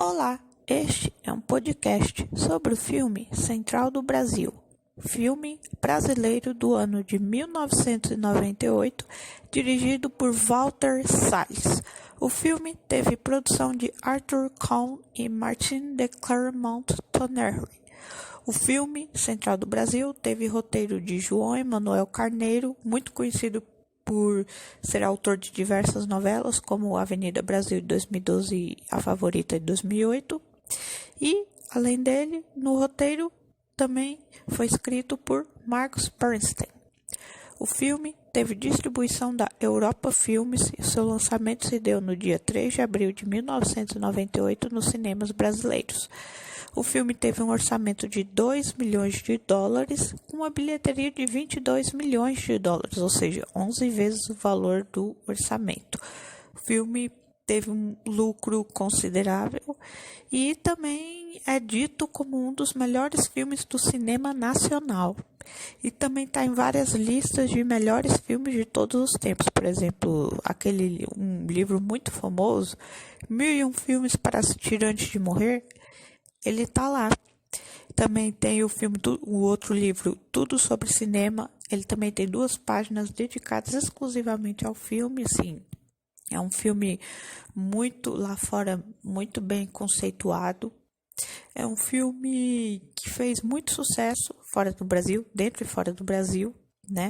Olá, este é um podcast sobre o filme Central do Brasil, filme brasileiro do ano de 1998, dirigido por Walter Salles. O filme teve produção de Arthur Cohn e Martin de Clermont-Tonnerre. O filme Central do Brasil teve roteiro de João Emanuel Carneiro, muito conhecido por ser autor de diversas novelas, como Avenida Brasil de 2012 e A Favorita de 2008. E, além dele, no roteiro também foi escrito por Marcus Bernstein. O filme teve distribuição da Europa Filmes e seu lançamento se deu no dia 3 de abril de 1998 nos cinemas brasileiros. O filme teve um orçamento de 2 milhões de dólares, com uma bilheteria de 22 milhões de dólares, ou seja, 11 vezes o valor do orçamento. O filme teve um lucro considerável e também é dito como um dos melhores filmes do cinema nacional. E também está em várias listas de melhores filmes de todos os tempos. Por exemplo, um livro muito famoso, 1001 Filmes para Assistir Antes de Morrer, ele está lá. Também tem o outro livro, Tudo sobre Cinema. Ele também tem 2 páginas dedicadas exclusivamente ao filme. Assim, é um filme muito lá fora, muito bem conceituado. É um filme que fez muito sucesso fora do Brasil, dentro e fora do Brasil, né?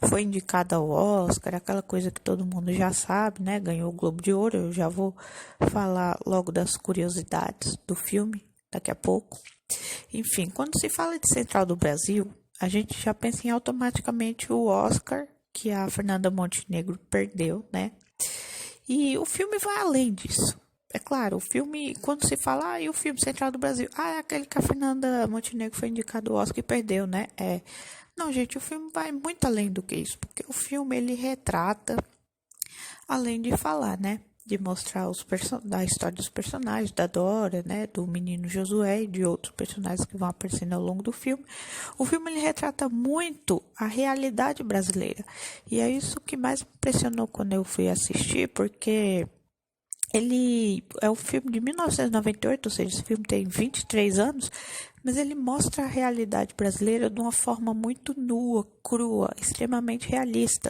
Foi indicado ao Oscar, aquela coisa que todo mundo já sabe, né? Ganhou o Globo de Ouro. Eu já vou falar logo das curiosidades do filme daqui a pouco. Enfim, quando se fala de Central do Brasil, a gente já pensa em automaticamente o Oscar, que a Fernanda Montenegro perdeu, né? E o filme vai além disso. É claro, o filme, quando se fala, e o filme Central do Brasil? É aquele que a Fernanda Montenegro foi indicado ao Oscar e perdeu, né? Não, gente, o filme vai muito além do que isso, porque o filme, ele retrata, além de falar, né? De mostrar da história dos personagens, da Dora, né, do menino Josué e de outros personagens que vão aparecendo ao longo do filme. O filme ele retrata muito a realidade brasileira. E é isso que mais me impressionou quando eu fui assistir, porque ele é um filme de 1998, ou seja, esse filme tem 23 anos, mas ele mostra a realidade brasileira de uma forma muito nua, crua, extremamente realista.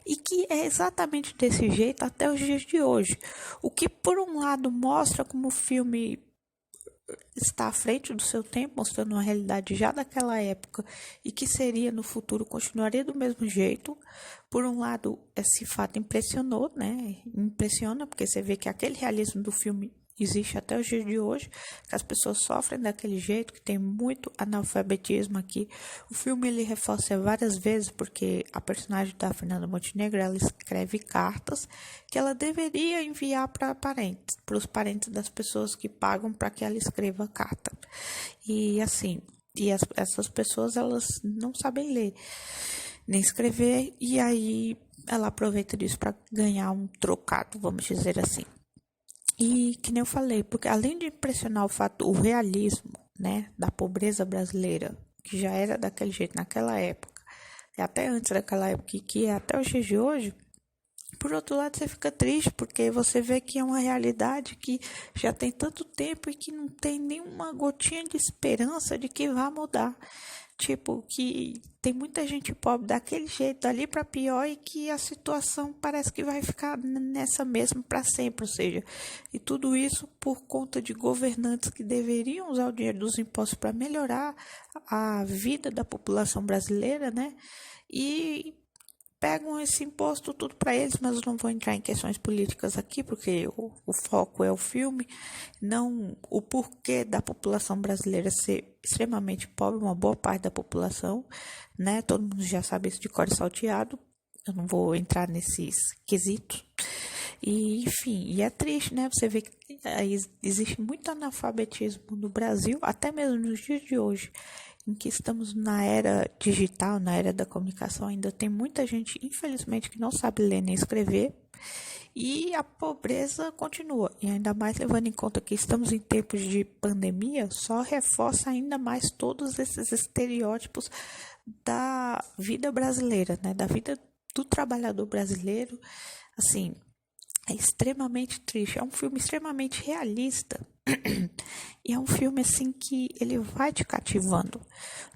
E que é exatamente desse jeito até os dias de hoje. O que, por um lado, mostra como o filme está à frente do seu tempo, mostrando uma realidade já daquela época e que seria no futuro, continuaria do mesmo jeito. Por um lado, esse fato impressionou, né? Impressiona, porque você vê que aquele realismo do filme existe até os dias de hoje, que as pessoas sofrem daquele jeito, que tem muito analfabetismo aqui. O filme ele reforça várias vezes, porque a personagem da Fernanda Montenegro, ela escreve cartas que ela deveria enviar para os parentes das pessoas que pagam para que ela escreva a carta. E assim, essas pessoas, elas não sabem ler nem escrever, e aí ela aproveita disso para ganhar um trocado, vamos dizer assim. E que nem eu falei, porque além de impressionar o realismo, né, da pobreza brasileira, que já era daquele jeito naquela época, e até antes daquela época, e que é até os dias de hoje, por outro lado você fica triste, porque você vê que é uma realidade que já tem tanto tempo e que não tem nenhuma gotinha de esperança de que vá mudar. Tipo, que tem muita gente pobre daquele jeito, dali para pior, e que a situação parece que vai ficar nessa mesma para sempre, ou seja, e tudo isso por conta de governantes que deveriam usar o dinheiro dos impostos para melhorar a vida da população brasileira, né? E pegam esse imposto tudo para eles, mas eu não vou entrar em questões políticas aqui, porque o foco é o filme, não o porquê da população brasileira ser extremamente pobre, uma boa parte da população, né? Todo mundo já sabe isso de cor e salteado, eu não vou entrar nesses quesitos. E, enfim, e é triste, né? Você vê que existe muito analfabetismo no Brasil, até mesmo nos dias de hoje, em que estamos na era digital, na era da comunicação, ainda tem muita gente, infelizmente, que não sabe ler nem escrever, e a pobreza continua. E ainda mais levando em conta que estamos em tempos de pandemia, só reforça ainda mais todos esses estereótipos da vida brasileira, né? Da vida do trabalhador brasileiro. Assim, é extremamente triste. É um filme extremamente realista. E é um filme assim que ele vai te cativando.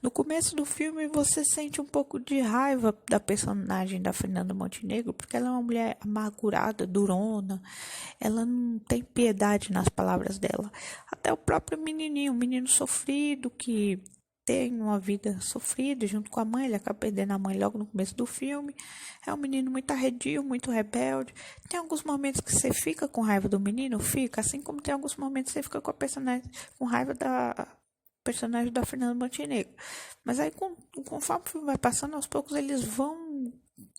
No começo do filme você sente um pouco de raiva da personagem da Fernanda Montenegro, porque ela é uma mulher amargurada, durona. Ela não tem piedade nas palavras dela. Até o próprio menininho, um menino sofrido que tem uma vida sofrida junto com a mãe, ele acaba perdendo a mãe logo no começo do filme. É um menino muito arredio, muito rebelde. Tem alguns momentos que você fica com raiva do menino, fica, assim como tem alguns momentos que você fica com a personagem, com raiva da personagem da Fernanda Montenegro. Mas aí, conforme o filme vai passando, aos poucos eles vão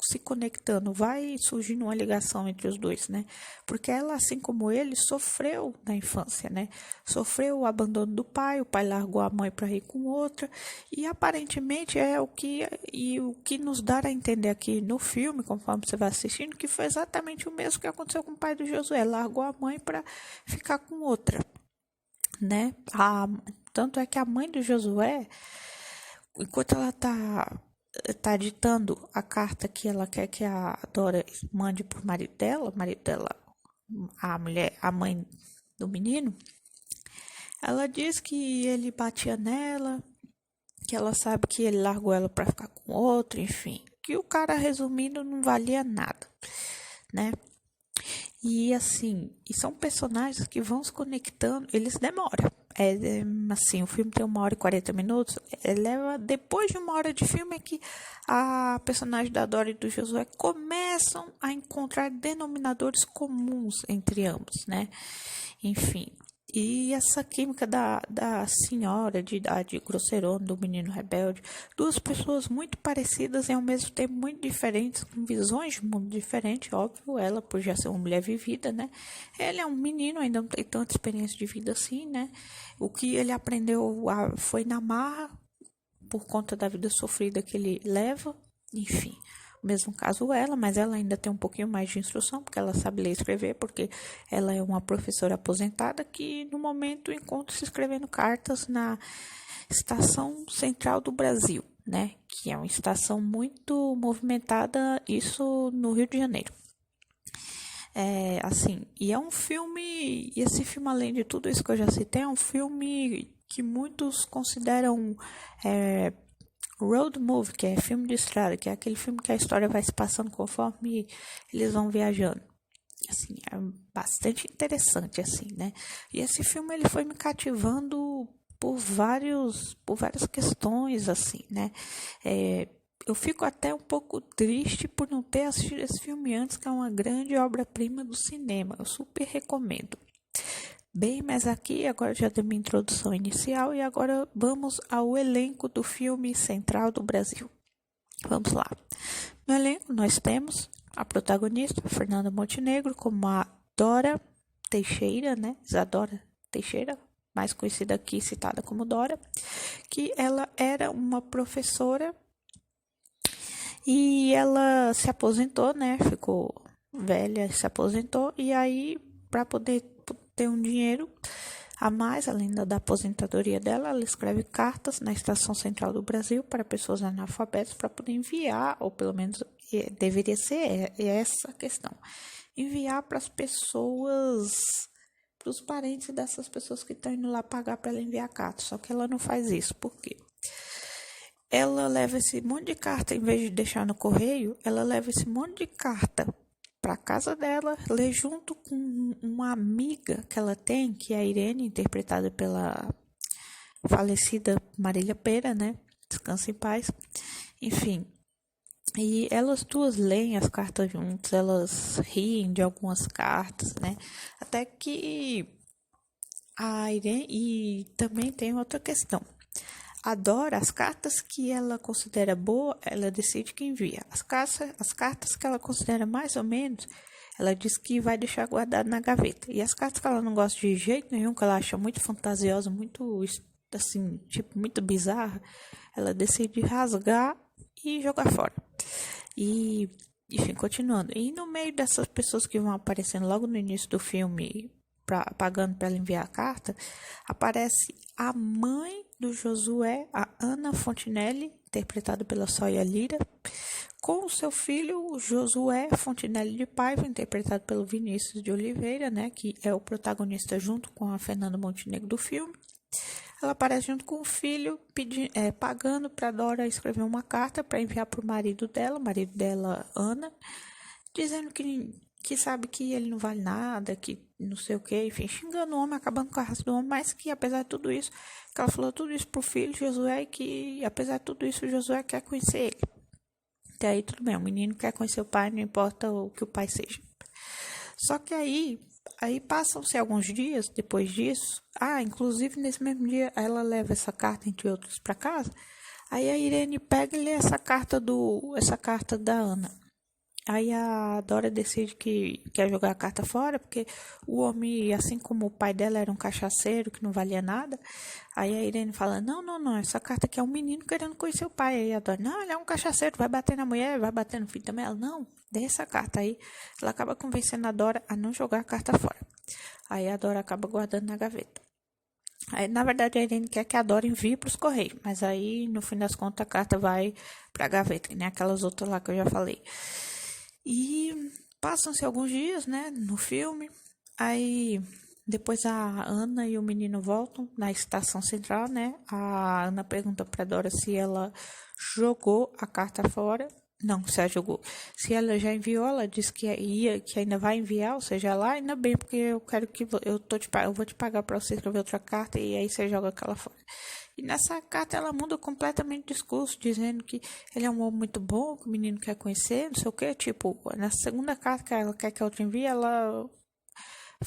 se conectando, vai surgindo uma ligação entre os dois, né? Porque ela, assim como ele, sofreu na infância, né? Sofreu o abandono do pai, o pai largou a mãe para ir com outra, e aparentemente é o que nos dá a entender aqui no filme, conforme você vai assistindo, que foi exatamente o mesmo que aconteceu com o pai do Josué, largou a mãe para ficar com outra, né? Tanto é que a mãe do Josué, enquanto ela tá ditando a carta que ela quer que a Dora mande pro marido dela, a mãe do menino, ela diz que ele batia nela, que ela sabe que ele largou ela para ficar com outro, enfim, que o cara, resumindo, não valia nada, né? E assim, são personagens que vão se conectando, eles demoram. Assim, o filme tem 1h40. Leva, depois de 1 hora de filme, é que a personagem da Dora e do Josué começam a encontrar denominadores comuns entre ambos, né? Enfim. E essa química da senhora de idade grosseirona, do menino rebelde, duas pessoas muito parecidas e ao mesmo tempo muito diferentes, com visões de mundo diferentes, óbvio, ela por já ser uma mulher vivida, né? Ele é um menino, ainda não tem tanta experiência de vida assim, né? O que ele aprendeu foi na marra, por conta da vida sofrida que ele leva, enfim. Mesmo caso ela, mas ela ainda tem um pouquinho mais de instrução, porque ela sabe ler e escrever, porque ela é uma professora aposentada que, no momento, encontra-se escrevendo cartas na Estação Central do Brasil, né? Que é uma estação muito movimentada, isso no Rio de Janeiro. E é um filme, e esse filme, além de tudo isso que eu já citei, é um filme que muitos consideram road movie, que é filme de estrada, que é aquele filme que a história vai se passando conforme eles vão viajando. Assim, é bastante interessante, assim, né? E esse filme, ele foi me cativando por várias questões, assim, né? Eu fico até um pouco triste por não ter assistido esse filme antes, que é uma grande obra-prima do cinema. Eu super recomendo. Bem, mas aqui agora já dei minha introdução inicial e agora vamos ao elenco do filme Central do Brasil. Vamos lá. No elenco nós temos a protagonista, Fernanda Montenegro, como a Dora Teixeira, né? Isadora Teixeira, mais conhecida aqui, citada como Dora, que ela era uma professora e ela se aposentou, né? Ficou velha, se aposentou e aí, para poder ter um dinheiro a mais, além da aposentadoria dela, ela escreve cartas na Estação Central do Brasil para pessoas analfabetas para poder enviar, ou pelo menos deveria ser essa a questão, enviar para as pessoas, para os parentes dessas pessoas que estão indo lá pagar para ela enviar cartas. Só que ela não faz isso, por quê? Ela leva esse monte de carta, em vez de deixar no correio, ela leva esse monte de carta para casa dela, lê junto com uma amiga que ela tem, que é a Irene, interpretada pela falecida Marília Pêra, né? Descansa em paz. Enfim, e elas duas leem as cartas juntas, elas riem de algumas cartas, né? Até que a Irene... E também tem outra questão. Adora as cartas que ela considera boa, ela decide que envia. As cartas que ela considera mais ou menos, ela diz que vai deixar guardado na gaveta. E as cartas que ela não gosta de jeito nenhum, que ela acha muito fantasiosa, muito, assim, tipo, muito bizarra, ela decide rasgar e jogar fora. E, enfim, continuando. E no meio dessas pessoas que vão aparecendo logo no início do filme, pagando para ela enviar a carta, aparece a mãe do Josué, a Ana Fontinelli, interpretada pela Sóia Lira, com o seu filho Josué Fontinelli de Paiva, interpretado pelo Vinícius de Oliveira, né, que é o protagonista junto com a Fernanda Montenegro do filme. Ela aparece junto com o filho, pagando para Dora escrever uma carta para enviar para o marido dela, Ana, dizendo que sabe que ele não vale nada, que não sei o que, enfim, xingando o homem, acabando com a raça do homem, mas que apesar de tudo isso, que ela falou tudo isso pro filho Josué, e que apesar de tudo isso, Josué quer conhecer ele. Até aí tudo bem, o menino quer conhecer o pai, não importa o que o pai seja. Só que aí passam-se alguns dias depois disso. Inclusive nesse mesmo dia ela leva essa carta, entre outros, para casa. Aí a Irene pega e lê essa carta da Ana. Aí a Dora decide que quer jogar a carta fora, porque o homem, assim como o pai dela era um cachaceiro que não valia nada, aí a Irene fala, não, essa carta aqui é um menino querendo conhecer o pai. Aí a Dora, não, ele é um cachaceiro, vai bater na mulher, vai bater no filho também. Ela, não, dê essa carta. Aí ela acaba convencendo a Dora a não jogar a carta fora. Aí a Dora acaba guardando na gaveta. Aí, na verdade, a Irene quer que a Dora envie para os Correios, mas aí, no fim das contas, a carta vai para a gaveta, que nem aquelas outras lá que eu já falei. E passam-se alguns dias, né, no filme. Aí depois a Ana e o menino voltam na estação central, né? A Ana pergunta para Dora se ela jogou a carta fora. Não, se ela jogou. Se ela já enviou, ela disse que ainda vai enviar, ou seja, lá ainda bem, porque eu quero que eu vou te pagar para você escrever outra carta e aí você joga aquela fora. E nessa carta ela muda completamente o discurso, dizendo que ele é um homem muito bom, que o menino quer conhecer, não sei o que. Tipo, na segunda carta que ela quer que a outra envie, ela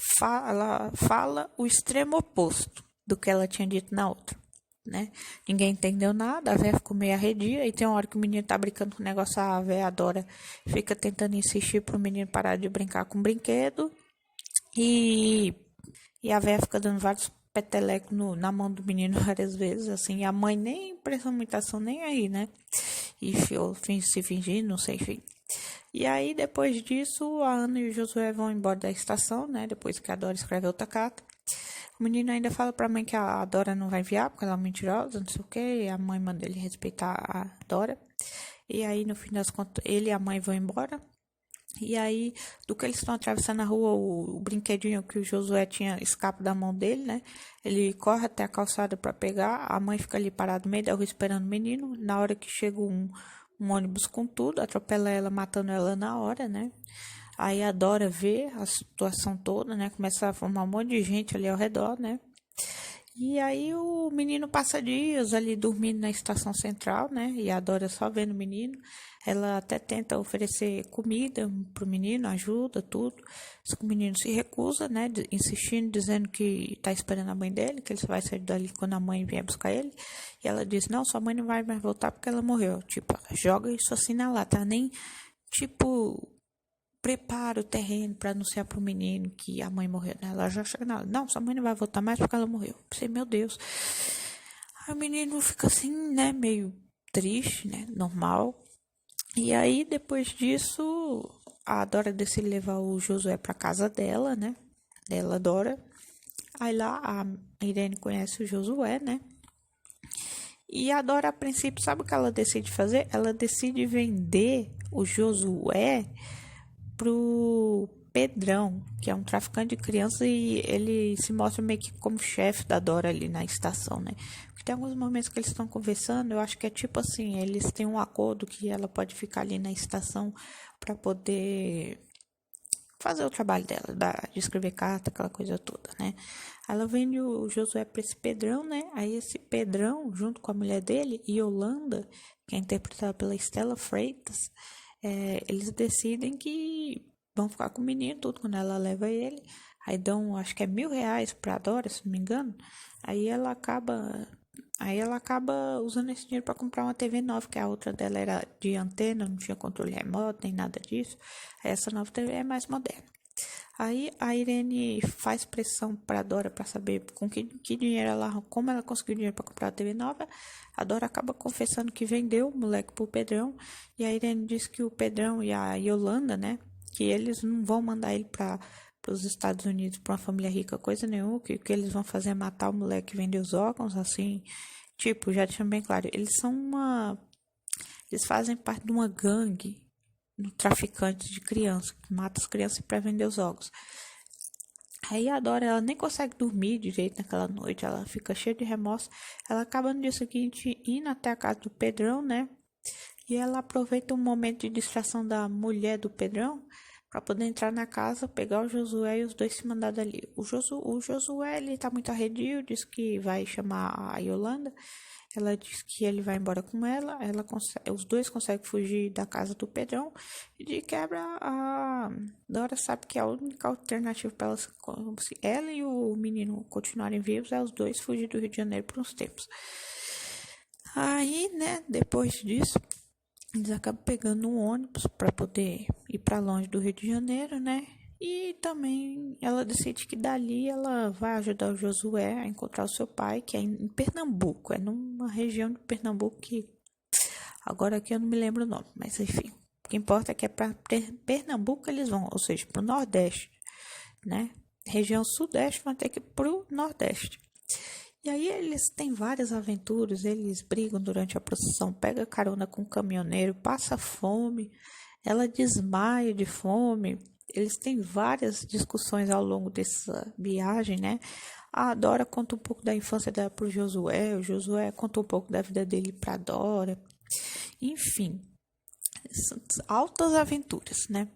fala o extremo oposto do que ela tinha dito na outra, né? Ninguém entendeu nada, a véia ficou meio arredia, e tem uma hora que o menino tá brincando com o negócio, a véia adora, fica tentando insistir pro menino parar de brincar com o brinquedo, e a véia fica dando vários peteleco na mão do menino várias vezes, assim, e a mãe nem presta muita atenção nem aí, né? E se fingindo, não sei, enfim. E aí, depois disso, a Ana e o Josué vão embora da estação, né? Depois que a Dora escreve outra carta. O menino ainda fala pra mãe que a Dora não vai enviar, porque ela é mentirosa, não sei o quê. E a mãe manda ele respeitar a Dora. E aí, no fim das contas, ele e a mãe vão embora. E aí, do que eles estão atravessando a rua, o brinquedinho que o Josué tinha escapa da mão dele, né? Ele corre até a calçada para pegar, a mãe fica ali parada no meio da rua esperando o menino. Na hora que chega um ônibus com tudo, atropela ela, matando ela na hora, né? Aí a Dora vê a situação toda, né? Começa a formar um monte de gente ali ao redor, né? E aí o menino passa dias ali dormindo na estação central, né? E a Dora só vendo o menino. Ela até tenta oferecer comida pro menino, ajuda, tudo. Só que o menino se recusa, né? Insistindo, dizendo que tá esperando a mãe dele, que ele só vai sair dali quando a mãe vier buscar ele. E ela diz, não, sua mãe não vai mais voltar porque ela morreu. Tipo, joga isso assim na lata, nem, tipo, prepara o terreno para anunciar pro menino que a mãe morreu, né? Ela já chega na não, sua mãe não vai voltar mais porque ela morreu. Pensei, meu Deus. Aí o menino fica assim, né? Meio triste, né? Normal. E aí, depois disso, a Dora decide levar o Josué pra casa dela, né? Dela, Dora. Aí lá, a Irene conhece o Josué, né? E a Dora, a princípio, sabe o que ela decide fazer? Ela decide vender o Josué pro Pedrão, que é um traficante de crianças, e ele se mostra meio que como chefe da Dora ali na estação, né? Porque tem alguns momentos que eles estão conversando, eu acho que é tipo assim, eles têm um acordo que ela pode ficar ali na estação para poder fazer o trabalho dela, de escrever carta, aquela coisa toda, né? Ela vende o Josué para esse Pedrão, né? Aí esse Pedrão, junto com a mulher dele, Yolanda, que é interpretada pela Estela Freitas, eles decidem que vão ficar com o menino, tudo, quando ela leva ele. Aí dão, acho que é R$ 1.000 pra Dora, se não me engano. Aí ela acaba usando esse dinheiro para comprar uma TV nova, que a outra dela era de antena, não tinha controle remoto, nem nada disso. Aí essa nova TV é mais moderna. Aí a Irene faz pressão para Dora para saber com que dinheiro como ela conseguiu dinheiro para comprar a TV nova. A Dora acaba confessando que vendeu o moleque pro Pedrão, e a Irene diz que o Pedrão e a Yolanda, né, que eles não vão mandar ele para os Estados Unidos para uma família rica, coisa nenhuma, que o que eles vão fazer é matar o moleque e vender os órgãos, assim, tipo, já deixando bem claro, eles fazem parte de uma gangue no traficante de crianças, que mata as crianças para vender os órgãos. Aí a Dora, ela nem consegue dormir direito naquela noite, ela fica cheia de remorso, ela acaba no dia seguinte indo até a casa do Pedrão, né? E ela aproveita um momento de distração da mulher do Pedrão para poder entrar na casa, pegar o Josué e os dois se mandar dali. O Josué, ele tá muito arredio, diz que vai chamar a Yolanda. Ela diz que ele vai embora com ela. Os dois conseguem fugir da casa do Pedrão. E de quebra, a Dora sabe que a única alternativa para elas, se ela e o menino continuarem vivos, é os dois fugir do Rio de Janeiro por uns tempos. Aí, né, depois disso, eles acabam pegando um ônibus para poder ir para longe do Rio de Janeiro, né? E também ela decide que dali ela vai ajudar o Josué a encontrar o seu pai, que é em Pernambuco. É numa região de Pernambuco que agora aqui eu não me lembro o nome, mas enfim. O que importa é que é para Pernambuco eles vão, ou seja, para o Nordeste, né? Região Sudeste vão ter que ir para o Nordeste. E aí eles têm várias aventuras, eles brigam durante a procissão, pega carona com o caminhoneiro, passa fome, ela desmaia de fome. Eles têm várias discussões ao longo dessa viagem, né? A Dora conta um pouco da infância dela para o Josué conta um pouco da vida dele para a Dora. Enfim, altas aventuras, né?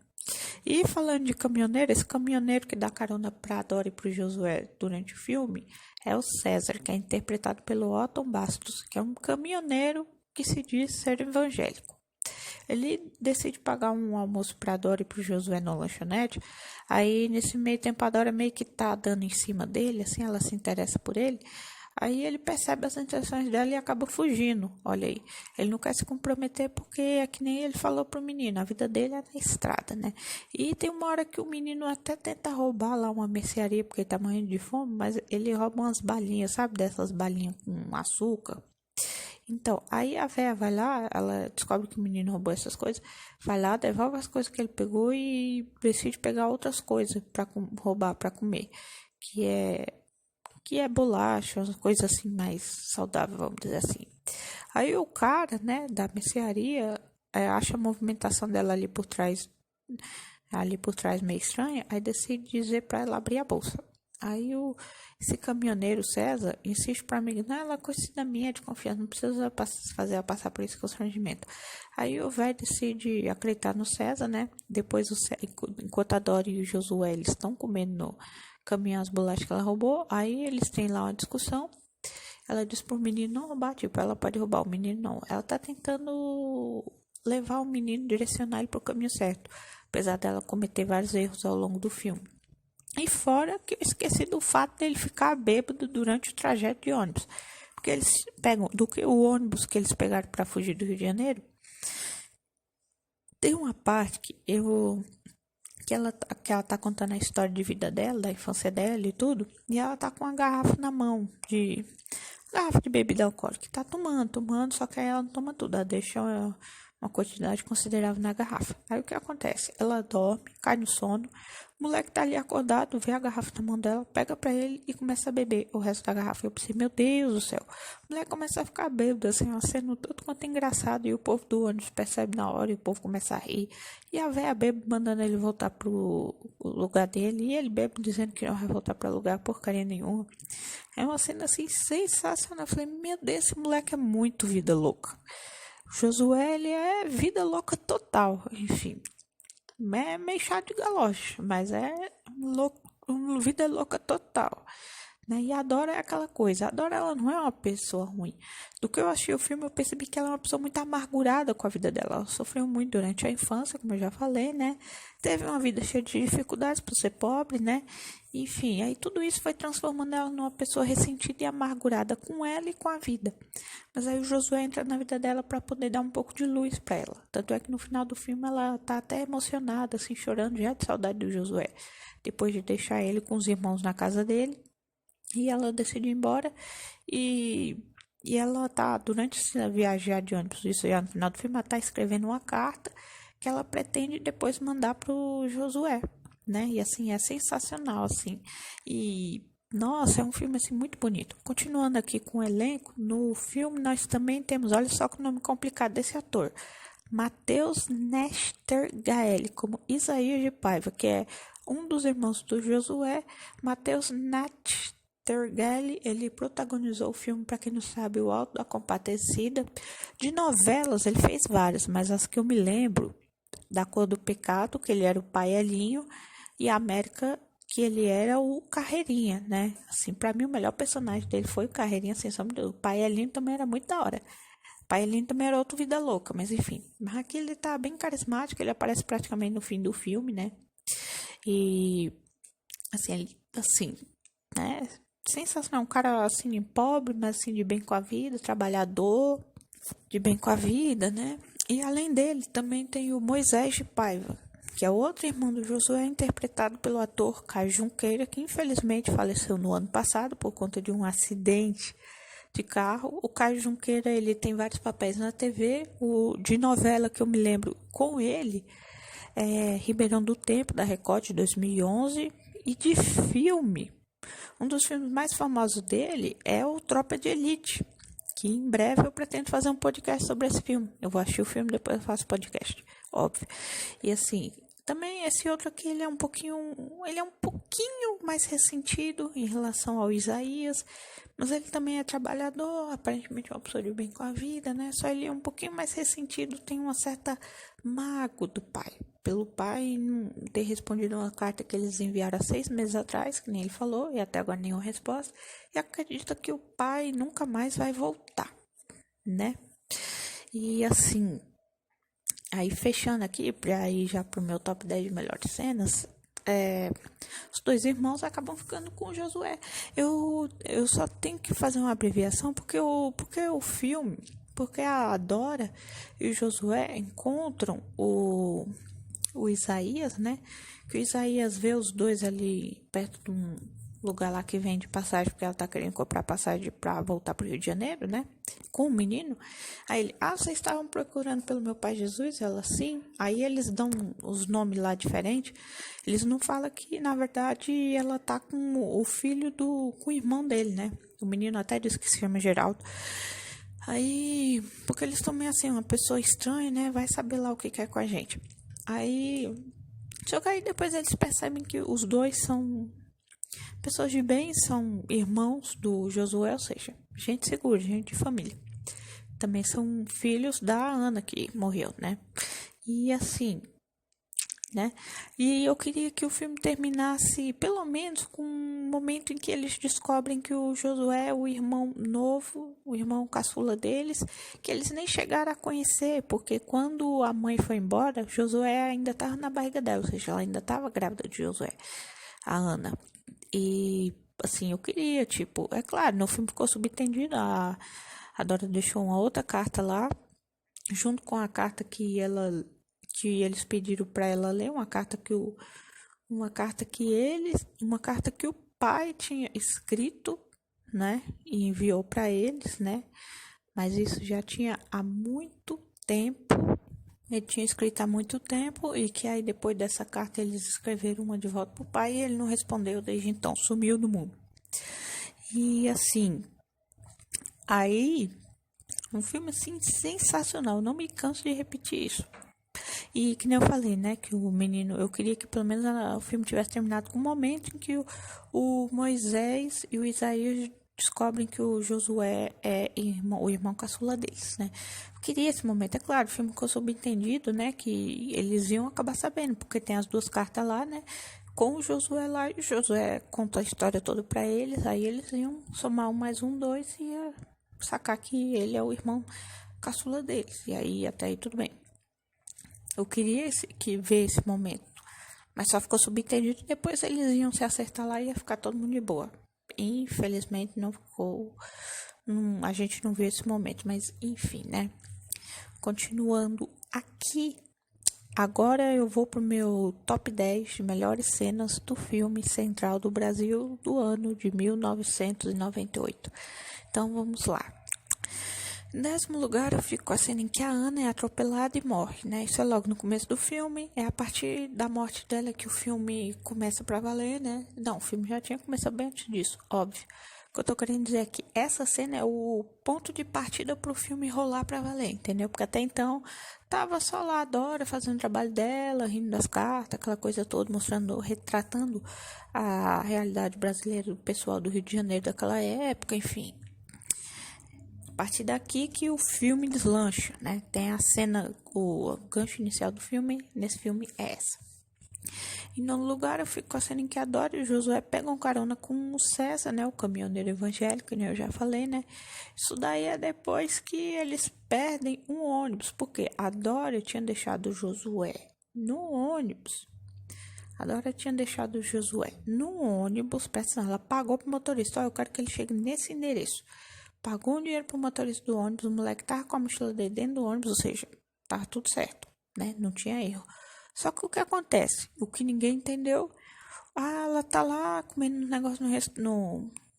E falando de caminhoneiro, esse caminhoneiro que dá carona para a Dora e para o Josué durante o filme é o César, que é interpretado pelo Otton Bastos, que é um caminhoneiro que se diz ser evangélico. Ele decide pagar um almoço para a Dora e para o Josué na lanchonete. Aí, nesse meio tempo, a Dora meio que tá dando em cima dele, assim, ela se interessa por ele. Aí ele percebe as intenções dela e acaba fugindo. Olha aí, ele não quer se comprometer porque é que nem ele falou pro menino, a vida dele é na estrada, né? E tem uma hora que o menino até tenta roubar lá uma mercearia porque ele tá morrendo de fome, mas ele rouba umas balinhas, sabe? Dessas balinhas com açúcar. Então, aí a véia vai lá, ela descobre que o menino roubou essas coisas, vai lá, devolve as coisas que ele pegou e decide pegar outras coisas para roubar, para comer, que é bolacha, umas coisas assim mais saudáveis, vamos dizer assim. Aí o cara, né, da mercearia, acha a movimentação dela ali por trás meio estranha, aí decide dizer para ela abrir a bolsa. Aí esse caminhoneiro César insiste para mim, não, ela é conhecida minha de confiança, não precisa fazer ela passar por esse constrangimento. Aí o velho decide acreditar no César, né? Depois, enquanto a Dora e o Josué eles estão comendo no caminhão as bolachas que ela roubou, aí eles têm lá uma discussão. Ela diz pro menino não roubar, tipo, ela pode roubar o menino, não. Ela tá tentando levar o menino, direcionar ele pro caminho certo, apesar dela cometer vários erros ao longo do filme. E fora que eu esqueci do fato dele ficar bêbado durante o trajeto de ônibus. Porque eles pegam, o ônibus que eles pegaram para fugir do Rio de Janeiro, tem uma parte que ela tá contando a história de vida dela, da infância dela e tudo, e ela tá com uma garrafa na mão, garrafa de bebida alcoólica, que tá tomando, só que aí ela não toma tudo, ela deixa uma quantidade considerável na garrafa. Aí o que acontece? Ela dorme, cai no sono, o moleque tá ali acordado, vê a garrafa na mão dela, pega pra ele e começa a beber o resto da garrafa. Eu pensei, meu Deus do céu. O moleque começa a ficar bêbado, assim, uma cena tanto quanto engraçado, e o povo do ônibus percebe na hora, e o povo começa a rir. E a véia bebe, mandando ele voltar pro lugar dele, e ele bebe dizendo que não vai voltar pra lugar porcaria nenhuma. É uma cena, assim, sensacional. Eu falei, meu Deus, esse moleque é muito vida louca. Josué, ele é vida louca total, enfim. É meio chato de galocha, mas é vida louca total. Né? E a Dora é aquela coisa. A Dora, ela não é uma pessoa ruim. Do que eu achei o filme, eu percebi que ela é uma pessoa muito amargurada com a vida dela. Ela sofreu muito durante a infância, como eu já falei, né? Teve uma vida cheia de dificuldades por ser pobre, né? Enfim, aí tudo isso foi transformando ela numa pessoa ressentida e amargurada com ela e com a vida. Mas aí o Josué entra na vida dela para poder dar um pouco de luz para ela. Tanto é que no final do filme ela tá até emocionada, assim, chorando já de saudade do Josué. Depois de deixar ele com os irmãos na casa dele. E ela decide ir embora e ela tá, durante essa viagem de ônibus, isso já no final do filme, ela tá escrevendo uma carta que ela pretende depois mandar pro Josué, né? E assim, é sensacional, assim. E, nossa, é um filme, assim, muito bonito. Continuando aqui com o elenco, no filme nós também temos, olha só que nome complicado desse ator. Matheus Nastergaile, como Isaías de Paiva, que é um dos irmãos do Josué. Matheus Nastergaile, ele protagonizou o filme, para quem não sabe, O Alto da Compadecida. De novelas, ele fez várias, mas as que eu me lembro, Da Cor do Pecado, que ele era o pai Elinho, e América, que ele era o Carreirinha, né? Assim, para mim, o melhor personagem dele foi o Carreirinha, sem sombra de dúvida. O pai Elinho também era muito da hora. Pai Elinho também era outro vida louca, mas enfim. Mas aqui ele tá bem carismático, ele aparece praticamente no fim do filme, né? E assim, assim, né? Sensacional, um cara assim, pobre, mas assim, de bem com a vida, trabalhador, de bem com a vida, né? E além dele, também tem o Moisés de Paiva, que é outro irmão do Josué, interpretado pelo ator Caio Junqueira, que infelizmente faleceu no ano passado por conta de um acidente de carro. O Caio Junqueira, ele tem vários papéis na TV. O de novela que eu me lembro com ele é Ribeirão do Tempo, da Record, de 2011. E de filme, um dos filmes mais famosos dele é o Tropa de Elite, que em breve eu pretendo fazer um podcast sobre esse filme. Eu vou assistir o filme, depois eu faço podcast, óbvio. E assim, também esse outro aqui, ele é um pouquinho mais ressentido em relação ao Isaías, mas ele também é trabalhador, aparentemente uma pessoa de bem com a vida, né? Só ele é um pouquinho mais ressentido, tem uma certa mágoa do pai, pelo pai não ter respondido uma carta que eles enviaram há 6 meses atrás, que nem ele falou, e até agora nenhuma resposta, e acredita que o pai nunca mais vai voltar, né? E assim, aí fechando aqui, para ir já pro meu top 10 de melhores cenas, os dois irmãos acabam ficando com o Josué. Eu só tenho que fazer uma abreviação porque o filme, porque a Dora e o Josué encontram o Isaías, né? Que o Isaías vê os dois ali perto de um lugar lá que vende passagem, porque ela tá querendo comprar passagem para voltar pro Rio de Janeiro, né? Com o menino. Aí ele, vocês estavam procurando pelo meu pai Jesus? Ela, sim. Aí eles dão os nomes lá diferentes. Eles não falam que, na verdade, ela tá com o filho com o irmão dele, né? O menino até disse que se chama Geraldo. Aí, porque eles estão meio assim, uma pessoa estranha, né? Vai saber lá o que quer com a gente. Aí, só que aí depois eles percebem que os dois são pessoas de bem, são irmãos do Josué, ou seja, gente segura, gente de família. Também são filhos da Ana, que morreu, né? E assim, né? E eu queria que o filme terminasse, pelo menos, com um momento em que eles descobrem que o Josué é o irmão novo, o irmão caçula deles, que eles nem chegaram a conhecer, porque quando a mãe foi embora, Josué ainda estava na barriga dela, ou seja, ela ainda estava grávida de Josué, a Ana. E, assim, eu queria, tipo, é claro, no filme ficou subentendido, a Dora deixou uma outra carta lá, junto com a carta que eles pediram para ela ler, uma carta que o pai tinha escrito, né, e enviou para eles, né, mas isso já tinha há muito tempo. Ele tinha escrito há muito tempo e que aí depois dessa carta eles escreveram uma de volta pro pai e ele não respondeu desde então, sumiu do mundo. E assim, aí, um filme assim sensacional, não me canso de repetir isso. E que nem eu falei, né, que o menino, eu queria que pelo menos o filme tivesse terminado com um momento em que o Moisés e o Isaías descobrem que o Josué é o irmão caçula deles, né? Eu queria esse momento, é claro, o filme ficou subentendido, né, que eles iam acabar sabendo, porque tem as duas cartas lá, né, com o Josué lá, e o Josué conta a história toda pra eles, aí eles iam somar 1 mais 1, 2 e ia sacar que ele é o irmão caçula deles, e aí até aí tudo bem. Eu queria ver esse momento, mas só ficou subentendido, depois eles iam se acertar lá e ia ficar todo mundo de boa. Infelizmente não ficou, a gente não viu esse momento, mas enfim, né? Continuando aqui, agora eu vou pro meu top 10 de melhores cenas do filme Central do Brasil do ano de 1998. Então vamos lá. Em 10º lugar, eu fico com a cena em que a Ana é atropelada e morre, né? Isso é logo no começo do filme. É a partir da morte dela que o filme começa pra valer, né? Não, o filme já tinha começado bem antes disso, óbvio. O que eu tô querendo dizer é que essa cena é o ponto de partida pro filme rolar pra valer, entendeu? Porque até então tava só lá a Dora fazendo o trabalho dela, rindo das cartas, aquela coisa toda, mostrando, retratando a realidade brasileira do pessoal do Rio de Janeiro daquela época, enfim. A partir daqui que o filme deslancha, né? Tem a cena, o gancho inicial do filme, nesse filme é essa. Em nono lugar, eu fico com a cena em que a Dora e o Josué pegam carona com o César, né? O caminhoneiro evangélico, né? Eu já falei, né? Isso daí é depois que eles perdem um ônibus, porque a Dora tinha deixado o Josué no ônibus. A Dora tinha deixado o Josué no ônibus, ela pagou pro motorista, eu quero que ele chegue nesse endereço. Pagou o dinheiro pro motorista do ônibus, o moleque tava com a mochila dele dentro do ônibus, ou seja, tava tudo certo, né? Não tinha erro. Só que o que acontece? O que ninguém entendeu, ela tá lá comendo um negócio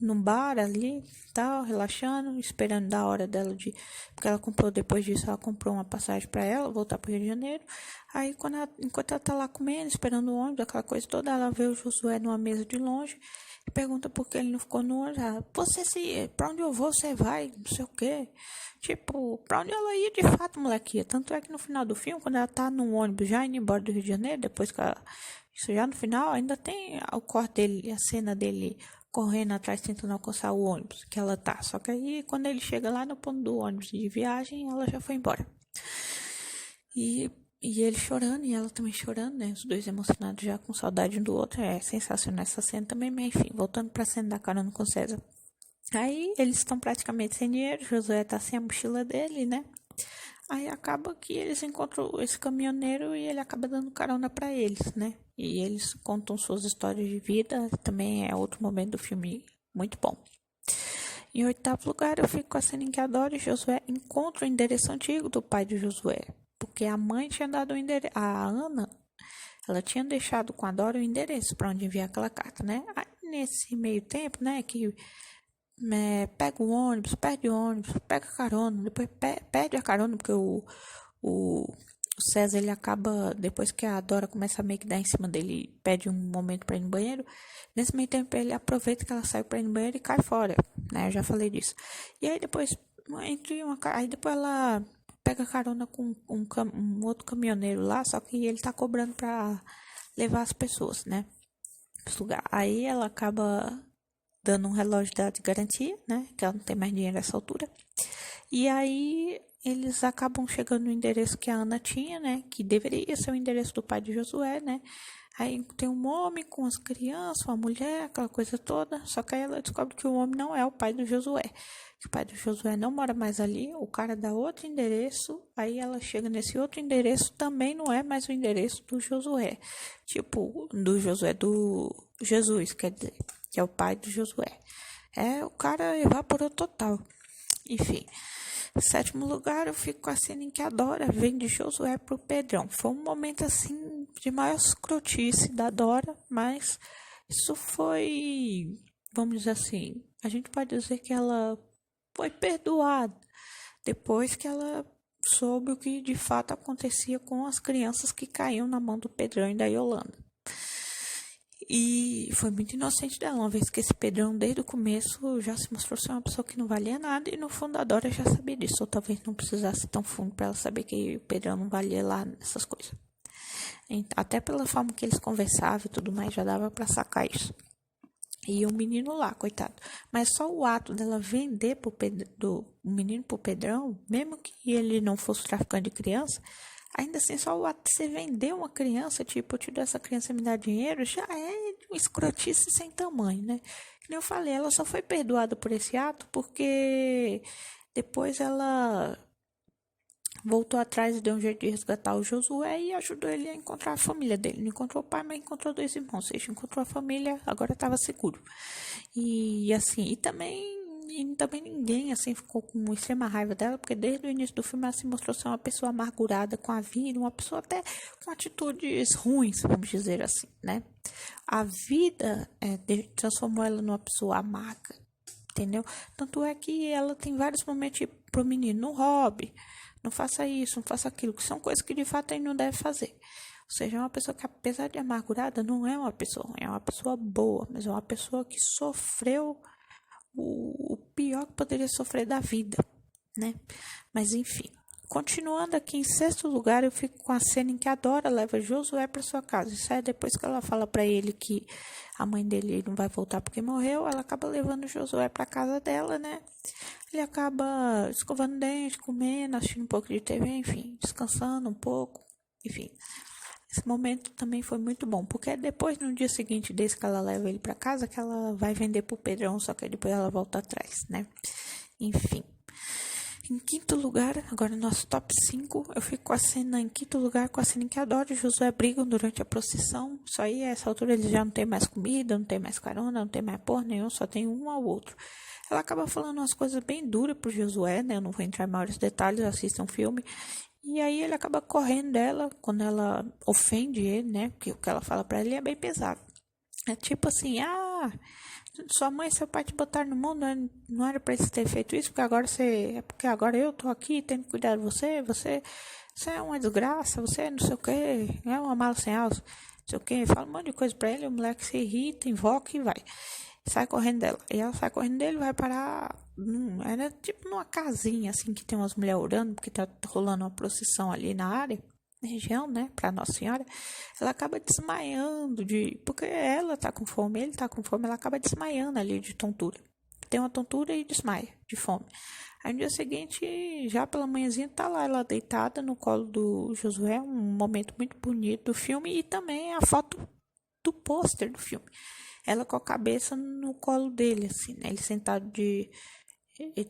no bar ali, tal, relaxando, esperando da hora dela de... Porque ela comprou, depois disso, ela comprou uma passagem pra ela, voltar pro Rio de Janeiro. Aí, enquanto ela tá lá comendo, esperando o ônibus, aquela coisa toda, ela vê o Josué numa mesa de longe e pergunta por que ele não ficou no ônibus. Pra onde eu vou, você vai, não sei o quê. Tipo, pra onde ela ia, de fato, moleque ia. Tanto é que no final do filme, quando ela tá no ônibus já indo embora do Rio de Janeiro, depois que ela... Isso já no final, ainda tem o corte dele, a cena dele correndo atrás, tentando alcançar o ônibus que ela tá. Só que aí, quando ele chega lá no ponto do ônibus de viagem, ela já foi embora. E ele chorando, e ela também chorando, né? Os dois emocionados já com saudade um do outro. É sensacional essa cena também, mas enfim, voltando pra cena da carona com o César. Aí, eles estão praticamente sem dinheiro, Josué tá sem a mochila dele, né? Aí acaba que eles encontram esse caminhoneiro e ele acaba dando carona pra eles, né? E eles contam suas histórias de vida, também é outro momento do filme muito bom. Em 8º lugar, eu fico com a cena em que a Dora e Josué encontram o endereço antigo do pai de Josué, porque a mãe tinha dado o endereço, a Ana, ela tinha deixado com a Dora o endereço para onde enviar aquela carta, né? Aí, nesse meio tempo, né, que pega o ônibus, perde o ônibus, pega a carona, depois perde a carona, porque o César, ele acaba, depois que a Dora começa a meio que dar em cima dele, pede um momento pra ir no banheiro, nesse meio tempo ele aproveita que ela sai pra ir no banheiro e cai fora, né, eu já falei disso. E aí depois, aí depois ela pega carona com um outro caminhoneiro lá, só que ele tá cobrando pra levar as pessoas, né, nesse lugar. Aí ela acaba dando um relógio dela de garantia, né? Que ela não tem mais dinheiro nessa altura. E aí eles acabam chegando no endereço que a Ana tinha, né? Que deveria ser o endereço do pai de Josué, né? Aí tem um homem com as crianças, uma mulher, aquela coisa toda. Só que aí ela descobre que o homem não é o pai do Josué. Que o pai do Josué não mora mais ali. O cara dá outro endereço. Aí ela chega nesse outro endereço, também não é mais o endereço do Josué. Tipo, do Josué, do Jesus, quer dizer, que é o pai do Josué. O cara evaporou total. Enfim. Em 7º lugar, eu fico com a cena em que a Dora vem de Josué pro Pedrão. Foi um momento, assim, de maior escrotice da Dora, mas isso foi, vamos dizer assim, a gente pode dizer que ela foi perdoada depois que ela soube o que de fato acontecia com as crianças que caíam na mão do Pedrão e da Yolanda. E foi muito inocente dela, uma vez que esse Pedrão, desde o começo, já se mostrou ser uma pessoa que não valia nada, e no fundo a Dora já sabia disso, ou talvez não precisasse tão fundo para ela saber que o Pedrão não valia lá nessas coisas. Até pela forma que eles conversavam e tudo mais, já dava para sacar isso. E o menino lá, coitado. Mas só o ato dela vender o menino pro Pedrão, mesmo que ele não fosse traficante de criança, ainda assim, só o ato de você vender uma criança, tipo, eu te dou essa criança e me dá dinheiro, já é uma escrotice sem tamanho, né? Como eu falei, ela só foi perdoada por esse ato porque depois ela voltou atrás e deu um jeito de resgatar o Josué e ajudou ele a encontrar a família dele. Não encontrou o pai, mas encontrou 2 irmãos. Ou seja, encontrou a família, agora estava seguro. E assim, e também ninguém assim ficou com extrema raiva dela, porque desde o início do filme ela se mostrou ser uma pessoa amargurada com a vida, uma pessoa até com atitudes ruins, vamos dizer assim, né? A vida transformou ela numa pessoa amarga. entendeu? Tanto é que ela tem vários momentos tipo, pro menino, não roube, não faça isso, não faça aquilo, que são coisas que de fato ele não deve fazer. Ou seja, é uma pessoa que, apesar de amargurada, não é uma pessoa ruim, é uma pessoa boa, mas é uma pessoa que sofreu o pior que poderia sofrer da vida, né? Mas enfim. Continuando aqui em sexto lugar, eu fico com a cena em que a Dora leva Josué para sua casa. Isso é depois que ela fala para ele que a mãe dele não vai voltar porque morreu. Ela acaba levando Josué para casa dela, né? Ele acaba escovando dente, comendo, assistindo um pouco de TV, enfim, descansando um pouco, enfim. Esse momento também foi muito bom, porque é depois, no dia seguinte, desde que ela leva ele para casa, que ela vai vender pro Pedrão, só que depois ela volta atrás, né? Enfim. Em quinto lugar, agora nosso top 5, eu fico com a cena em quinto lugar, com a cena em que a Dora e Josué brigam durante a procissão. Isso aí, a essa altura, eles já não tem mais comida, não tem mais carona, não tem mais porra nenhum, só tem um ao outro. Ela acaba falando umas coisas bem duras pro Josué, né? Eu não vou entrar em maiores detalhes, assistam o filme. E aí ele acaba correndo dela quando ela ofende ele, né? Porque o que ela fala pra ele é bem pesado. É tipo assim, sua mãe e seu pai te botaram no mundo, não era pra você ter feito isso, porque agora eu tô aqui tendo que cuidar de você é uma desgraça, você não sei o que, é uma mala sem alça, não sei o que, fala um monte de coisa pra ele, o moleque se irrita, invoca e vai. Sai correndo dela. E ela sai correndo dele, vai parar. Era tipo numa casinha, assim, que tem umas mulheres orando, porque tá rolando uma procissão ali na área, na região, né, pra Nossa Senhora. Ela acaba desmaiando porque ela tá com fome, ele tá com fome, ela acaba desmaiando ali de tontura. Tem uma tontura e desmaia de fome. Aí no dia seguinte, já pela manhãzinha, tá lá ela deitada no colo do Josué, um momento muito bonito do filme, e também a foto do pôster do filme. Ela com a cabeça no colo dele, assim, né? Ele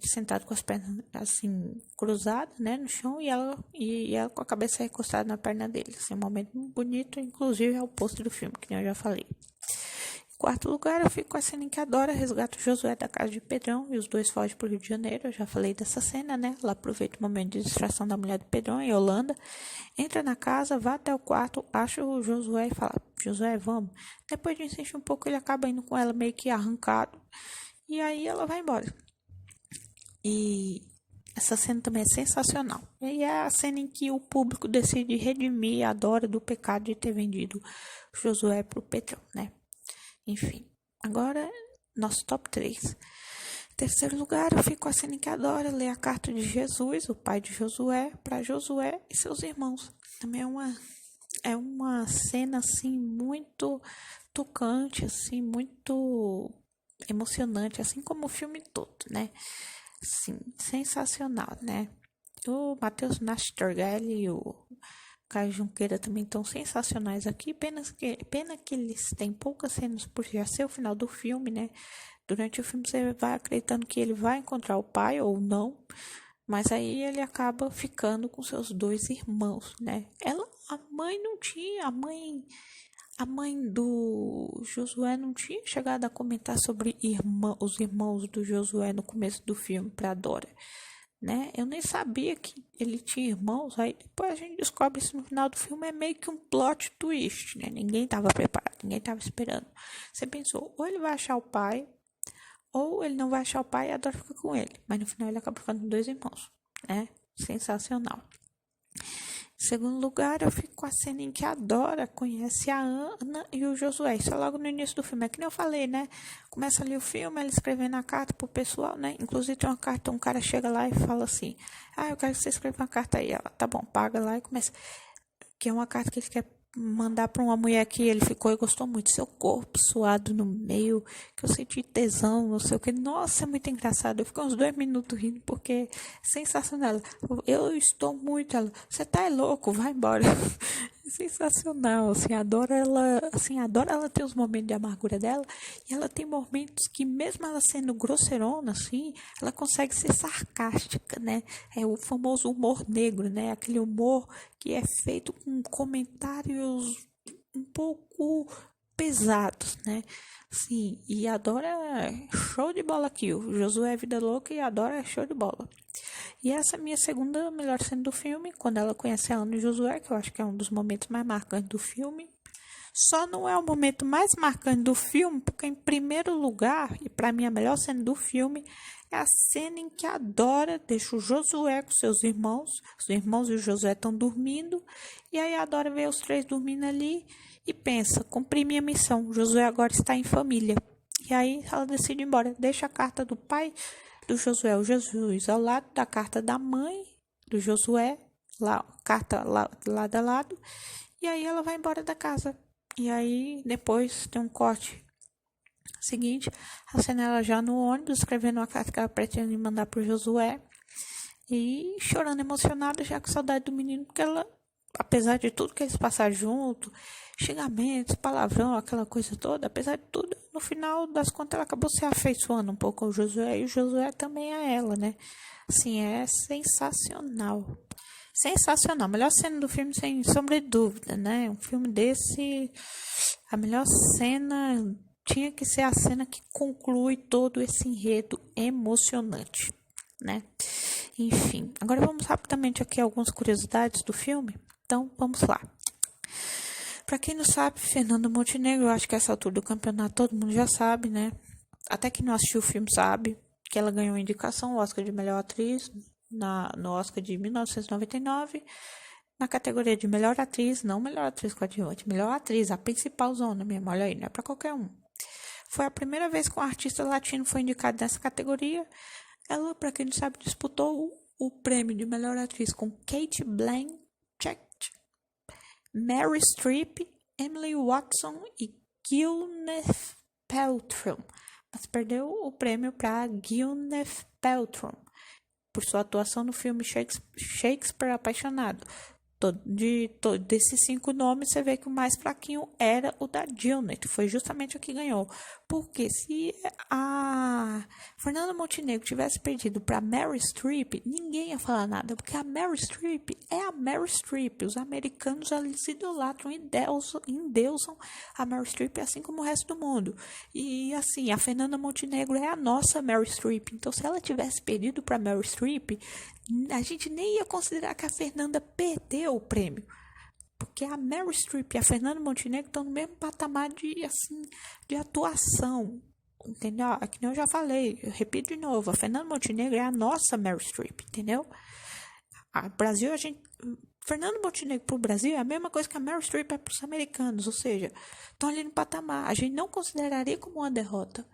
sentado com as pernas, assim, cruzadas, né, no chão, e ela com a cabeça recostada na perna dele. Assim, um momento muito bonito, inclusive é o pôster do filme, que eu já falei. Em quarto lugar, eu fico com a cena em que a Dora resgata o Josué da casa de Pedrão e os dois fogem para o Rio de Janeiro. Eu já falei dessa cena, né? Ela aproveita o momento de distração da mulher de Pedrão em Holanda, entra na casa, vai até o quarto, acha o Josué e fala: Josué, vamos. Depois de insistir um pouco, ele acaba indo com ela meio que arrancado. E aí ela vai embora. E essa cena também é sensacional. E é a cena em que o público decide redimir a Dora do pecado de ter vendido Josué pro Pedrão, né? Enfim, agora nosso top 3. Em terceiro lugar, eu fico com a cena em que a Dora lê a carta de Jesus, o pai de Josué, para Josué e seus irmãos. Também é uma cena assim muito tocante, assim, muito emocionante, assim como o filme todo, né? Sim, sensacional, né? O Matheus Nastorgelli e o Caio Junqueira também estão sensacionais aqui. Pena que eles têm poucas cenas por já ser o final do filme, né? Durante o filme você vai acreditando que ele vai encontrar o pai ou não, mas aí ele acaba ficando com seus dois irmãos, né? A mãe não tinha, a mãe do Josué não tinha chegado a comentar sobre os irmãos do Josué no começo do filme para Dora, né? Eu nem sabia que ele tinha irmãos. Aí depois a gente descobre isso no final do filme, é meio que um plot twist, né? Ninguém estava preparado, ninguém estava esperando. Você pensou, ou ele vai achar o pai, ou ele não vai achar o pai e a Dora fica com ele. Mas no final ele acaba ficando com dois irmãos, né? Sensacional. Em segundo lugar, eu fico com a cena em que a Dora conhece a Ana e o Josué. Isso é logo no início do filme. É que nem eu falei, né? Começa ali o filme, ela escrevendo a carta pro pessoal, né? Inclusive tem uma carta, um cara chega lá e fala assim: eu quero que você escreva uma carta aí. Ela, tá bom, paga lá e começa. Que é uma carta que ele quer mandar para uma mulher que ele ficou e gostou muito. Seu corpo suado no meio, que eu senti tesão, não sei o que. Nossa, é muito engraçado. Eu fiquei uns 2 minutos rindo, porque é sensacional. Eu estou muito. Você tá louco, vai embora. Sensacional, assim, adoro ela ter os momentos de amargura dela, e ela tem momentos que, mesmo ela sendo grosseirona, assim, ela consegue ser sarcástica, né? É o famoso humor negro, né? Aquele humor que é feito com comentários um pouco pesados, né? Sim, e a Dora é show de bola aqui. O Josué é vida louca e a Dora é show de bola. E essa é a minha segunda melhor cena do filme, quando ela conhece a Ana e o Josué, que eu acho que é um dos momentos mais marcantes do filme. Só não é o momento mais marcante do filme, porque em primeiro lugar, e para mim a melhor cena do filme, é a cena em que a Dora deixa o Josué com seus irmãos. Os irmãos e o Josué estão dormindo, e aí a Dora vê os três dormindo ali e pensa, cumpri minha missão, o Josué agora está em família. E aí ela decide ir embora, deixa a carta do pai do Josué, o Jesus, ao lado da carta da mãe do Josué, lá, carta lado a lado, e aí ela vai embora da casa. E aí depois tem um corte seguinte, a cena ela já no ônibus, escrevendo uma carta que ela pretende mandar pro Josué, e chorando emocionada, já com saudade do menino, porque ela, apesar de tudo que eles passaram junto, xingamentos, palavrão, aquela coisa toda, apesar de tudo, no final das contas ela acabou se afeiçoando um pouco ao Josué, e o Josué também a ela, né? Assim, é sensacional. Sensacional, melhor cena do filme sem sombra de dúvida, né? Um filme desse, a melhor cena tinha que ser a cena que conclui todo esse enredo emocionante, né? Enfim, agora vamos rapidamente aqui algumas curiosidades do filme. Então, vamos lá. Para quem não sabe, Fernanda Montenegro, eu acho que essa altura do campeonato todo mundo já sabe, né? Até quem não assistiu o filme sabe que ela ganhou indicação ao Oscar de melhor atriz no Oscar de 1999, na categoria de melhor atriz, não melhor atriz coadjuvante, melhor atriz, a principal zona mesmo, olha aí, não é para qualquer um. Foi a primeira vez que um artista latino foi indicado nessa categoria. Ela, para quem não sabe, disputou o prêmio de melhor atriz com Cate Blanchett, Mary Streep, Emily Watson e Gwyneth Paltrow, mas perdeu o prêmio para Gwyneth Paltrow por sua atuação no filme Shakespeare Apaixonado. Desses 5 nomes, você vê que o mais fraquinho era o da Gwyneth, foi justamente o que ganhou. Porque se a Fernanda Montenegro tivesse perdido para Meryl Streep, ninguém ia falar nada, porque a Meryl Streep é a Meryl Streep. Os americanos eles idolatram e endeusam a Meryl Streep, assim como o resto do mundo. E assim, a Fernanda Montenegro é a nossa Meryl Streep. Então, se ela tivesse perdido para Meryl Streep, a gente nem ia considerar que a Fernanda perdeu o prêmio, porque a Meryl Streep e a Fernanda Montenegro estão no mesmo patamar de atuação, entendeu? Aqui eu já falei, eu repito de novo, a Fernanda Montenegro é a nossa Meryl Streep, entendeu? Fernanda Montenegro para o Brasil é a mesma coisa que a Meryl Streep é para os americanos, ou seja, estão ali no patamar, a gente não consideraria como uma derrota,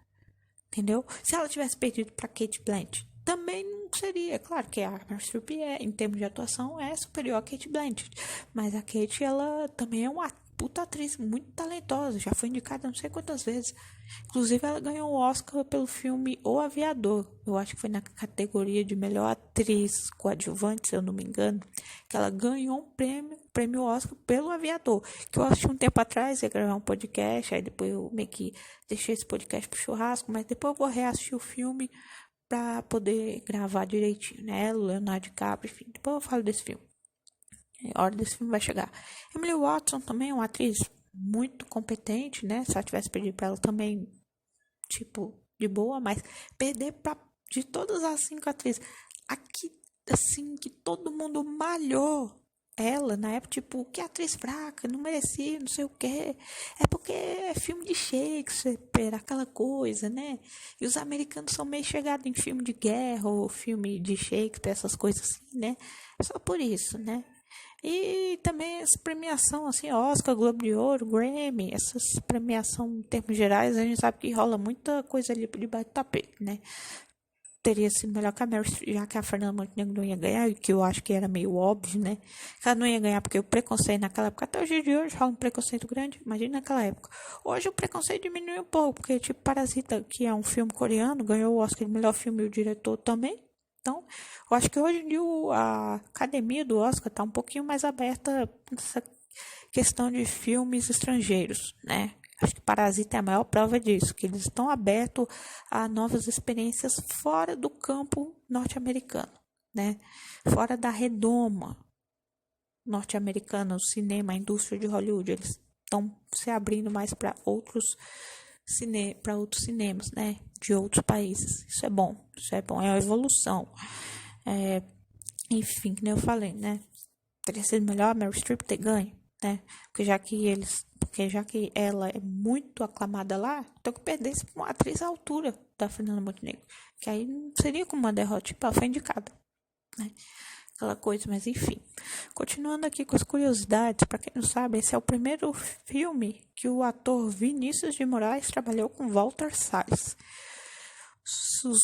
entendeu? Se ela tivesse perdido para Cate Blanchett, também não seria. Claro que a Meryl Streep, em termos de atuação, é superior a Cate Blanchett. Mas a Cate, ela também é uma puta atriz muito talentosa. Já foi indicada não sei quantas vezes. Inclusive, ela ganhou um Oscar pelo filme O Aviador. Eu acho que foi na categoria de melhor atriz coadjuvante, se eu não me engano. Que ela ganhou um prêmio Oscar pelo Aviador. Que eu assisti um tempo atrás, ia gravar um podcast. Aí depois eu meio que deixei esse podcast pro churrasco. Mas depois eu vou reassistir o filme para poder gravar direitinho, né? Leonardo DiCaprio, enfim. Depois eu falo desse filme. A hora desse filme vai chegar. Emily Watson também é uma atriz muito competente, né? Se ela tivesse perdido para ela também, tipo, de boa, mas perder de todas as 5 atrizes, aqui, assim, que todo mundo malhou ela, na época, tipo, que atriz fraca, não merecia, não sei o quê. É porque é filme de Shakespeare, aquela coisa, né? E os americanos são meio chegados em filme de guerra ou filme de Shakespeare, essas coisas assim, né? Só por isso, né? E também essa premiação, assim, Oscar, Globo de Ouro, Grammy, essas premiações em termos gerais, a gente sabe que rola muita coisa ali por debaixo do tapete, né? Teria sido melhor que a Meryl Streep, já que a Fernanda Montenegro não ia ganhar, que eu acho que era meio óbvio, né? Que ela não ia ganhar porque o preconceito naquela época, até o dia de hoje, rola um preconceito grande, imagina naquela época. Hoje o preconceito diminuiu um pouco, porque tipo Parasita, que é um filme coreano, ganhou o Oscar de melhor filme e o diretor também. Então, eu acho que hoje em dia a academia do Oscar está um pouquinho mais aberta nessa questão de filmes estrangeiros, né? Acho que Parasita é a maior prova disso, que eles estão abertos a novas experiências fora do campo norte-americano, né? Fora da redoma norte-americana, o cinema, a indústria de Hollywood, eles estão se abrindo mais para outros cinemas, né? De outros países. Isso é bom, é uma evolução. Enfim, que nem eu falei, né? Teria sido melhor a Meryl Streep ter ganho, né? Porque já que eles porque já que ela é muito aclamada lá, então que perdesse pra uma atriz à altura da Fernanda Montenegro, que aí não seria como uma derrota, tipo, ela foi indicada, né? Aquela coisa, mas enfim. Continuando aqui com as curiosidades, para quem não sabe, esse é o primeiro filme que o ator Vinícius de Moraes trabalhou com Walter Salles. Os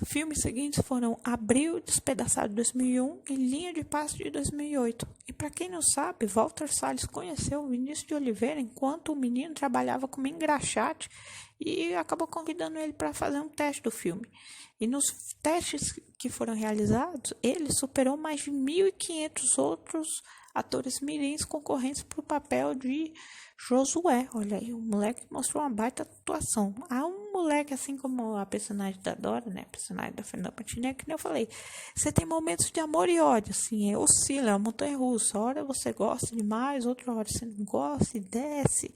filmes seguintes foram Abril Despedaçado de 2001 e Linha de Passe de 2008. E para quem não sabe, Walter Salles conheceu Vinícius de Oliveira enquanto o menino trabalhava como engraxate e acabou convidando ele para fazer um teste do filme. E nos testes que foram realizados, ele superou mais de 1.500 outros atores mirins concorrentes para o papel de Josué. Olha aí, o moleque mostrou uma baita atuação. Há um moleque, assim como a personagem da Dora, né? A personagem da Fernanda Montenegro, que nem eu falei. Você tem momentos de amor e ódio, assim, oscila, é uma montanha-russa. Hora você gosta demais, outra hora você não gosta e desce.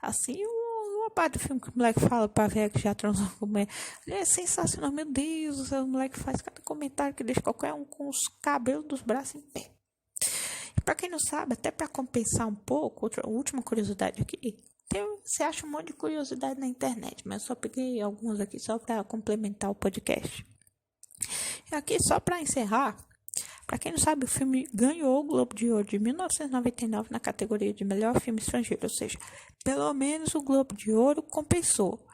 Assim, uma parte do filme que o moleque fala pra ver que já transou com mulher. É sensacional, meu Deus, o moleque faz cada comentário que deixa qualquer um com os cabelos dos braços em pé. Para quem não sabe, até para compensar um pouco, outra última curiosidade aqui, você acha um monte de curiosidade na internet, mas eu só peguei algumas aqui só para complementar o podcast. E aqui, só para encerrar, para quem não sabe, o filme ganhou o Globo de Ouro de 1999 na categoria de melhor filme estrangeiro, ou seja, pelo menos o Globo de Ouro compensou.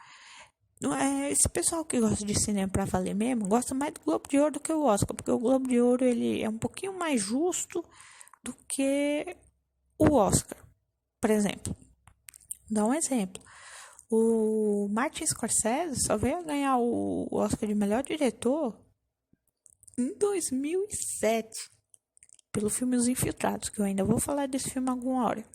Esse pessoal que gosta de cinema para valer mesmo, gosta mais do Globo de Ouro do que o Oscar, porque o Globo de Ouro ele é um pouquinho mais justo do que o Oscar. Por exemplo, dá um exemplo. O Martin Scorsese só veio a ganhar o Oscar de melhor diretor em 2007 pelo filme Os Infiltrados, que eu ainda vou falar desse filme alguma hora.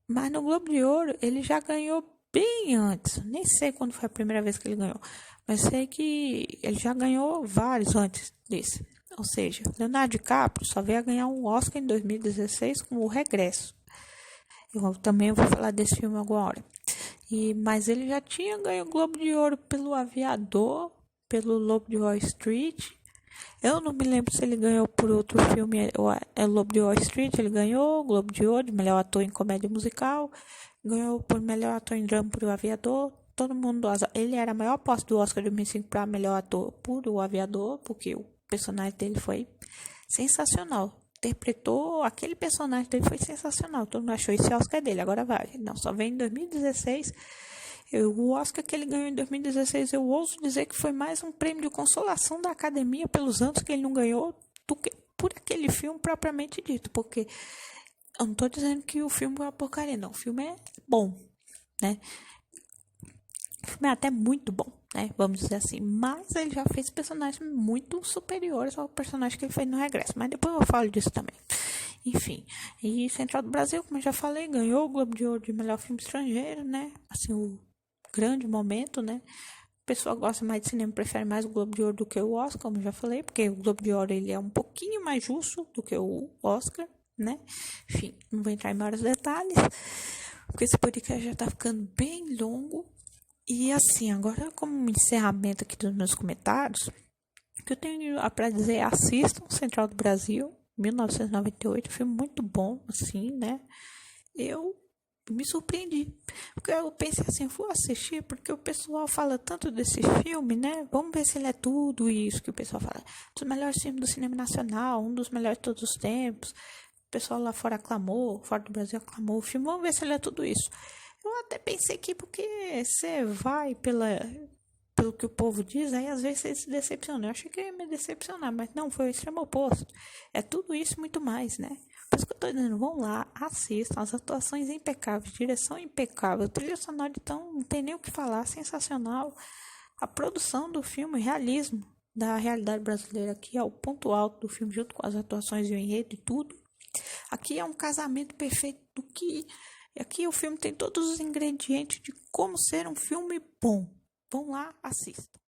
Mas no Globo de Ouro ele já ganhou bem antes. Nem sei quando foi a primeira vez que ele ganhou, mas sei que ele já ganhou vários antes desse. Ou seja, Leonardo DiCaprio só veio a ganhar um Oscar em 2016 com O Regresso. Eu também vou falar desse filme agora. Mas ele já tinha ganho o Globo de Ouro pelo Aviador, pelo Lobo de Wall Street. Eu não me lembro se ele ganhou por outro filme, o Lobo de Wall Street. Ele ganhou o Globo de Ouro de melhor ator em comédia musical. Ganhou por melhor ator em drama por O Aviador. Todo mundo, ele era a maior aposta do Oscar de 2005 para melhor ator por O Aviador, porque o personagem dele foi sensacional. Interpretou aquele personagem dele, foi sensacional. Todo mundo achou esse Oscar dele, agora vai. Não, só vem em 2016. O Oscar que ele ganhou em 2016, eu ouso dizer que foi mais um prêmio de consolação da Academia pelos anos que ele não ganhou do que por aquele filme propriamente dito. Porque eu não estou dizendo que o filme é uma porcaria, não. O filme é bom, né? O filme é até muito bom, né? Vamos dizer assim. Mas ele já fez personagens muito superiores ao personagem que ele fez no Regresso. Mas depois eu falo disso também. Enfim. E Central do Brasil, como eu já falei, ganhou o Globo de Ouro de melhor filme estrangeiro, né? Assim, o grande momento, né? O pessoal gosta mais de cinema, prefere mais o Globo de Ouro do que o Oscar, como eu já falei. Porque o Globo de Ouro ele é um pouquinho mais justo do que o Oscar, né? Enfim, não vou entrar em maiores detalhes. Porque esse podcast já tá ficando bem longo. E assim, agora como um encerramento aqui dos meus comentários, o que eu tenho para dizer é assistam Central do Brasil, 1998, filme muito bom, assim, né? Eu me surpreendi, porque eu pensei assim, vou assistir, porque o pessoal fala tanto desse filme, né? Vamos ver se ele é tudo isso que o pessoal fala. Um dos melhores filmes do cinema nacional, um dos melhores de todos os tempos. O pessoal lá fora aclamou, fora do Brasil aclamou o filme, vamos ver se ele é tudo isso. Eu até pensei que porque você vai pelo que o povo diz, aí às vezes você se decepciona. Eu achei que eu ia me decepcionar, mas não, foi o extremo oposto. É tudo isso e muito mais, né? Por isso que eu tô dizendo, vão lá, assistam, as atuações impecáveis, direção impecável, trilha sonora, então não tem nem o que falar, sensacional. A produção do filme, o realismo da realidade brasileira aqui é o ponto alto do filme, junto com as atuações e o enredo e tudo. Aqui é um casamento perfeito do que... E aqui o filme tem todos os ingredientes de como ser um filme bom. Vão lá, assistam.